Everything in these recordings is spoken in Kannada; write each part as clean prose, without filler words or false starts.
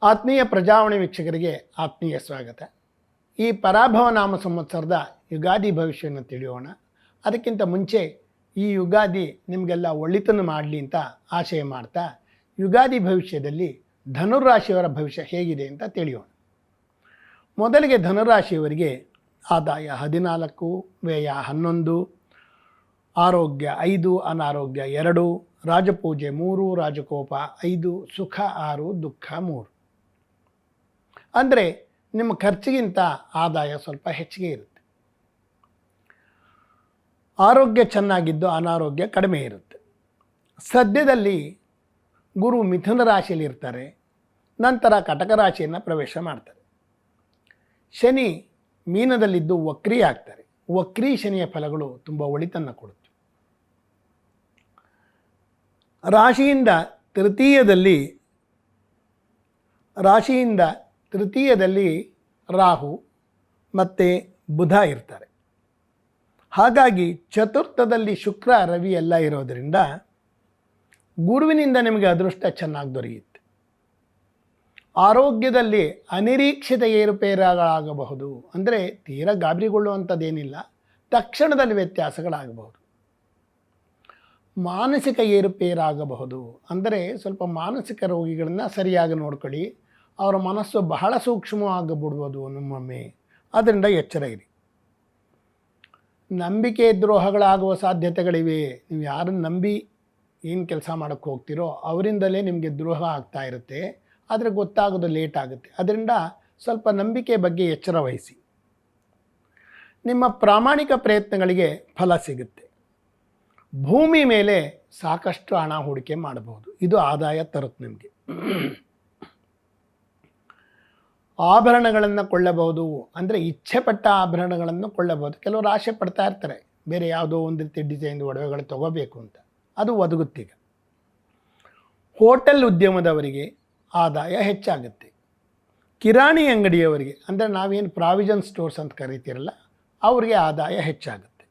ಆತ್ಮೀಯ ಪ್ರಜಾವಾಣಿ ವೀಕ್ಷಕರಿಗೆ ಆತ್ಮೀಯ ಸ್ವಾಗತ. ಈ ಪರಾಭವ ನಾಮ ಸಂವತ್ಸರದ ಯುಗಾದಿ ಭವಿಷ್ಯವನ್ನು ತಿಳಿಯೋಣ. ಅದಕ್ಕಿಂತ ಮುಂಚೆ ಈ ಯುಗಾದಿ ನಿಮಗೆಲ್ಲ ಒಳಿತನ್ನು ಮಾಡಲಿ ಅಂತ ಆಶಯ ಮಾಡ್ತಾ ಯುಗಾದಿ ಭವಿಷ್ಯದಲ್ಲಿ ಧನುರಾಶಿಯವರ ಭವಿಷ್ಯ ಹೇಗಿದೆ ಅಂತ ತಿಳಿಯೋಣ. ಮೊದಲಿಗೆ ಧನುರಾಶಿಯವರಿಗೆ ಆದಾಯ 14, ವ್ಯಯ 11, ಆರೋಗ್ಯ 5, ಅನಾರೋಗ್ಯ 2, ರಾಜಪೂಜೆ 3, ರಾಜಕೋಪ 5, ಸುಖ 6, ದುಃಖ 3. ಅಂದರೆ ನಿಮ್ಮ ಖರ್ಚಿಗಿಂತ ಆದಾಯ ಸ್ವಲ್ಪ ಹೆಚ್ಚಿಗೆ ಇರುತ್ತೆ. ಆರೋಗ್ಯ ಚೆನ್ನಾಗಿದ್ದು ಅನಾರೋಗ್ಯ ಕಡಿಮೆ ಇರುತ್ತೆ. ಸದ್ಯದಲ್ಲಿ ಗುರು ಮಿಥುನ ರಾಶಿಯಲ್ಲಿ ಇರ್ತಾರೆ, ನಂತರ ಕಟಕ ರಾಶಿಯನ್ನು ಪ್ರವೇಶ ಮಾಡ್ತಾರೆ. ಶನಿ ಮೀನದಲ್ಲಿದ್ದು ವಕ್ರಿ ಆಗ್ತಾರೆ. ವಕ್ರಿ ಶನಿಯ ಫಲಗಳು ತುಂಬ ಒಳಿತನ್ನು ಕೊಡುತ್ತೆ. ರಾಶಿಯಿಂದ ತೃತೀಯದಲ್ಲಿ ರಾಹು ಮತ್ತು ಬುಧ ಇರ್ತಾರೆ. ಹಾಗಾಗಿ ಚತುರ್ಥದಲ್ಲಿ ಶುಕ್ರ, ರವಿ ಎಲ್ಲ ಇರೋದರಿಂದ ಗುರುವಿನಿಂದ ನಿಮಗೆ ಅದೃಷ್ಟ ಚೆನ್ನಾಗಿ ದೊರೆಯುತ್ತೆ. ಆರೋಗ್ಯದಲ್ಲಿ ಅನಿರೀಕ್ಷಿತ ಏರುಪೇರುಗಳಾಗಬಹುದು. ಅಂದರೆ ತೀರಾ ಗಾಬರಿಗೊಳ್ಳುವಂಥದ್ದೇನಿಲ್ಲ, ತಕ್ಷಣದಲ್ಲಿ ವ್ಯತ್ಯಾಸಗಳಾಗಬಹುದು. ಮಾನಸಿಕ ಏರುಪೇರಾಗಬಹುದು. ಅಂದರೆ ಸ್ವಲ್ಪ ಮಾನಸಿಕ ರೋಗಿಗಳನ್ನು ಸರಿಯಾಗಿ ನೋಡ್ಕೊಳ್ಳಿ. ಅವರ ಮನಸ್ಸು ಬಹಳ ಸೂಕ್ಷ್ಮವಾಗಿಬಿಡ್ಬೋದು ನಮ್ಮೊಮ್ಮೆ. ಅದರಿಂದ ಎಚ್ಚರ ಇರಿ. ನಂಬಿಕೆ ದ್ರೋಹಗಳಾಗುವ ಸಾಧ್ಯತೆಗಳಿವೆ. ನೀವು ಯಾರನ್ನು ನಂಬಿ ಏನು ಕೆಲಸ ಮಾಡೋಕ್ಕೆ ಹೋಗ್ತೀರೋ ಅವರಿಂದಲೇ ನಿಮಗೆ ದ್ರೋಹ ಆಗ್ತಾ ಇರುತ್ತೆ. ಆದರೆ ಗೊತ್ತಾಗೋದು ಲೇಟ್ ಆಗುತ್ತೆ. ಅದರಿಂದ ಸ್ವಲ್ಪ ನಂಬಿಕೆ ಬಗ್ಗೆ ಎಚ್ಚರ ವಹಿಸಿ. ನಿಮ್ಮ ಪ್ರಾಮಾಣಿಕ ಪ್ರಯತ್ನಗಳಿಗೆ ಫಲ ಸಿಗುತ್ತೆ. ಭೂಮಿ ಮೇಲೆ ಸಾಕಷ್ಟು ಹಣ ಹೂಡಿಕೆ ಮಾಡಬಹುದು. ಇದು ಆದಾಯ ತರುತ್ತೆ ನಿಮಗೆ. ಆಭರಣಗಳನ್ನು ಕೊಳ್ಳಬಹುದು. ಅಂದರೆ ಇಚ್ಛೆಪಟ್ಟ ಆಭರಣಗಳನ್ನು ಕೊಳ್ಳಬಹುದು. ಕೆಲವರು ಆಸೆ ಪಡ್ತಾ ಇರ್ತಾರೆ ಬೇರೆ ಯಾವುದೋ ಒಂದು ರೀತಿ ಡಿಸೈನ್ ಒಡವೆಗಳು ತೊಗೋಬೇಕು ಅಂತ. ಅದು ಒದಗುತ್ತೀಗ. ಹೋಟೆಲ್ ಉದ್ಯಮದವರಿಗೆ ಆದಾಯ ಹೆಚ್ಚಾಗುತ್ತೆ. ಕಿರಾಣಿ ಅಂಗಡಿಯವರಿಗೆ, ಅಂದರೆ ನಾವೇನು ಪ್ರಾವಿಷನ್ ಸ್ಟೋರ್ಸ್ ಅಂತ ಕರಿತೀರಲ್ಲ, ಅವರಿಗೆ ಆದಾಯ ಹೆಚ್ಚಾಗುತ್ತೆ.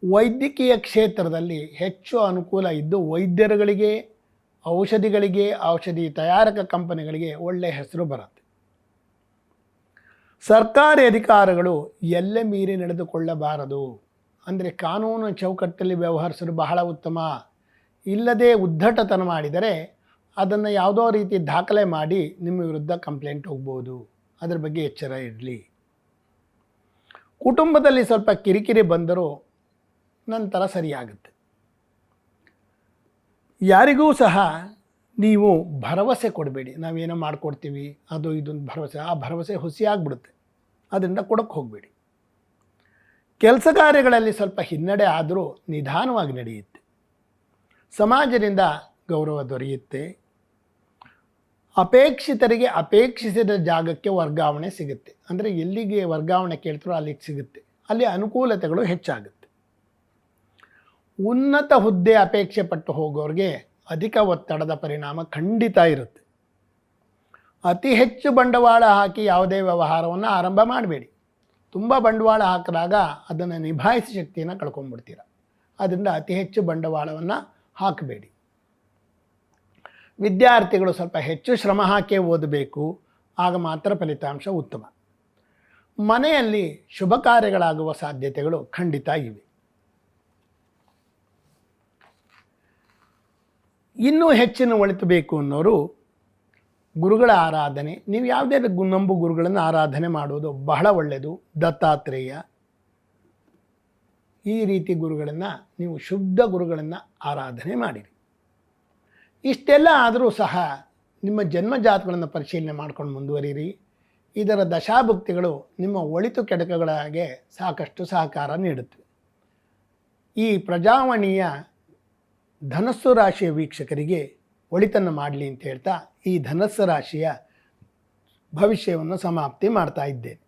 ವೈದ್ಯಕೀಯ ಕ್ಷೇತ್ರದಲ್ಲಿ ಹೆಚ್ಚು ಅನುಕೂಲ ಇದ್ದು ವೈದ್ಯರುಗಳಿಗೆ, ಔಷಧಿಗಳಿಗೆ, ಔಷಧಿ ತಯಾರಕ ಕಂಪನಿಗಳಿಗೆ ಒಳ್ಳೆಯ ಹೆಸರು ಬರುತ್ತೆ. ಸರ್ಕಾರಿ ಅಧಿಕಾರಿಗಳು ಎಲ್ಲೆ ಮೀರಿ ನಡೆದುಕೊಳ್ಳಬಾರದು. ಅಂದರೆ ಕಾನೂನು ಚೌಕಟ್ಟಲ್ಲಿ ವ್ಯವಹರಿಸಲು ಬಹಳ ಉತ್ತಮ. ಇಲ್ಲದೆ ಉದ್ದಟತನ ಮಾಡಿದರೆ ಅದನ್ನು ಯಾವುದೋ ರೀತಿ ದಾಖಲೆ ಮಾಡಿ ನಿಮ್ಮ ವಿರುದ್ಧ ಕಂಪ್ಲೇಂಟ್ ಹೋಗ್ಬೋದು. ಅದರ ಬಗ್ಗೆ ಎಚ್ಚರ ಇರಲಿ. ಕುಟುಂಬದಲ್ಲಿ ಸ್ವಲ್ಪ ಕಿರಿಕಿರಿ ಬಂದರೂ ನಂತರ ಸರಿಯಾಗುತ್ತೆ. ಯಾರಿಗೂ ಸಹ ನೀವು ಭರವಸೆ ಕೊಡಬೇಡಿ. ನಾವೇನೋ ಮಾಡಿಕೊಡ್ತೀವಿ ಅದು ಇದೊಂದು ಭರವಸೆ. ಆ ಭರವಸೆ ಹುಸಿಯಾಗ್ಬಿಡುತ್ತೆ. ಅದರಿಂದ ಕೊಡೋಕ್ಕೆ ಹೋಗಬೇಡಿ. ಕೆಲಸ ಕಾರ್ಯಗಳಲ್ಲಿ ಸ್ವಲ್ಪ ಹಿನ್ನಡೆ ಆದರೂ ನಿಧಾನವಾಗಿ ನಡೆಯುತ್ತೆ. ಸಮಾಜದಿಂದ ಗೌರವ ದೊರೆಯುತ್ತೆ. ಅಪೇಕ್ಷಿತರಿಗೆ ಅಪೇಕ್ಷಿಸಿದ ಜಾಗಕ್ಕೆ ವರ್ಗಾವಣೆ ಸಿಗುತ್ತೆ. ಅಂದರೆ ಎಲ್ಲಿಗೆ ವರ್ಗಾವಣೆ ಕೇಳ್ತಾರೋ ಅಲ್ಲಿಗೆ ಸಿಗುತ್ತೆ. ಅಲ್ಲಿ ಅನುಕೂಲತೆಗಳು ಹೆಚ್ಚಾಗುತ್ತೆ. ಉನ್ನತ ಹುದ್ದೆ ಅಪೇಕ್ಷೆ ಪಟ್ಟು ಹೋಗೋರಿಗೆ ಅಧಿಕ ಒತ್ತಡದ ಪರಿಣಾಮ ಖಂಡಿತ ಇರುತ್ತೆ. ಅತಿ ಹೆಚ್ಚು ಬಂಡವಾಳ ಹಾಕಿ ಯಾವುದೇ ವ್ಯವಹಾರವನ್ನು ಆರಂಭ ಮಾಡಬೇಡಿ. ತುಂಬ ಬಂಡವಾಳ ಹಾಕಿದಾಗ ಅದನ್ನು ನಿಭಾಯಿಸೋ ಶಕ್ತಿಯನ್ನು ಕಳ್ಕೊಂಡ್ಬಿಡ್ತೀರ. ಅದರಿಂದ ಅತಿ ಹೆಚ್ಚು ಬಂಡವಾಳವನ್ನು ಹಾಕಬೇಡಿ. ವಿದ್ಯಾರ್ಥಿಗಳು ಸ್ವಲ್ಪ ಹೆಚ್ಚು ಶ್ರಮ ಹಾಕಿ ಓದಬೇಕು. ಆಗ ಮಾತ್ರ ಫಲಿತಾಂಶ ಉತ್ತಮ. ಮನೆಯಲ್ಲಿ ಶುಭ ಕಾರ್ಯಗಳಾಗುವ ಸಾಧ್ಯತೆಗಳು ಖಂಡಿತ ಇವೆ. ಇನ್ನೂ ಹೆಚ್ಚಿನ ಒಳಿತು ಬೇಕು ಅನ್ನೋರು ಗುರುಗಳ ಆರಾಧನೆ, ನೀವು ಯಾವುದೇ ನಂಬು ಗುರುಗಳನ್ನು ಆರಾಧನೆ ಮಾಡೋದು ಬಹಳ ಒಳ್ಳೆಯದು. ದತ್ತಾತ್ರೇಯ, ಈ ರೀತಿ ಗುರುಗಳನ್ನು ನೀವು ಶುದ್ಧ ಗುರುಗಳನ್ನು ಆರಾಧನೆ ಮಾಡಿರಿ. ಇಷ್ಟೆಲ್ಲ ಆದರೂ ಸಹ ನಿಮ್ಮ ಜನ್ಮಜಾತಗಳನ್ನು ಪರಿಶೀಲನೆ ಮಾಡ್ಕೊಂಡು ಮುಂದುವರಿಯಿರಿ. ಇದರ ದಶಾಭುಕ್ತಿಗಳು ನಿಮ್ಮ ಒಳಿತು ಕೆಡಕಗಳಿಗೆ ಸಾಕಷ್ಟು ಸಹಕಾರ ನೀಡುತ್ತವೆ. ಈ ಪ್ರಜಾವಾಣಿಯ ಧನಸ್ಸು ರಾಶಿಯ ವೀಕ್ಷಕರಿಗೆ ಒಳಿತನ್ನು ಮಾಡಲಿ ಅಂತ ಹೇಳ್ತಾ ಈ ಧನಸ್ಸು ರಾಶಿಯ ಭವಿಷ್ಯವನ್ನು ಸಮಾಪ್ತಿ ಮಾಡ್ತಾ ಇದ್ದೇನೆ.